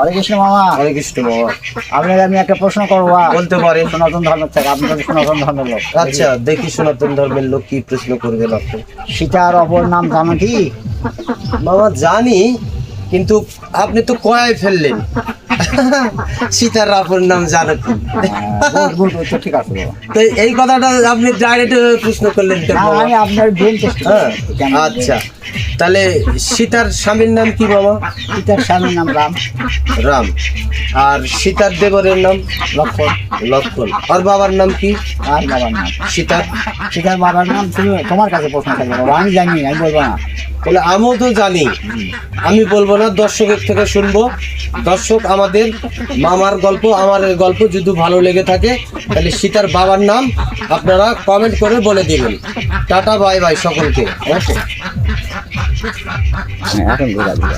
হরে কৃষ্ণ মামা। হরে কৃষ্ণ বাবা। আপনাকে আমি একটা প্রশ্ন করবো। বলতে পারেন। সনাতন ধর্মের থেকে, আপনি তো সনাতন ধর্মের লোক। আচ্ছা, দেখি সনাতন ধর্মের লোক কি প্রশ্ন করবে আপনি। সীতার অপর নাম জানো কি? বাবা জানি, কিন্তু আপনি তো কয়ায় ফেললেন। সীতার অপর নাম জানো কি? ঠিক আছে বাবা। তো এই কথাটা আপনি ডাইরেক্ট প্রশ্ন করলেন কেন না, বাবা? আমি আপনার ব্রেন টেস্ট। হ্যাঁ, আচ্ছা, তাহলে সীতার স্বামীর নাম কি বাবা? সীতার স্বামীর নাম রাম। রাম। আর সীতার দেবরের নাম? লক্ষণ। লক্ষণ। আর বাবার নাম কি? আর বাবার নাম সীতার? সীতার বাবার নাম তুমি, তোমার কাছে প্রশ্ন থাকবে বাবা, আমি জানি, আমি বলবো না। তাহলে আমিও তো জানি, আমি বলবো না, দর্শকের থেকে শুনবো। দর্শক, আমাদের মামার গল্প, আমার গল্প যদি ভালো লেগে থাকে তাহলে সীতার বাবার নাম আপনারা কমেন্ট করে বলে দিবেন। টাটা, বাই বাই সকলকে। অবশ্যই। এখন বোঝা যাবে।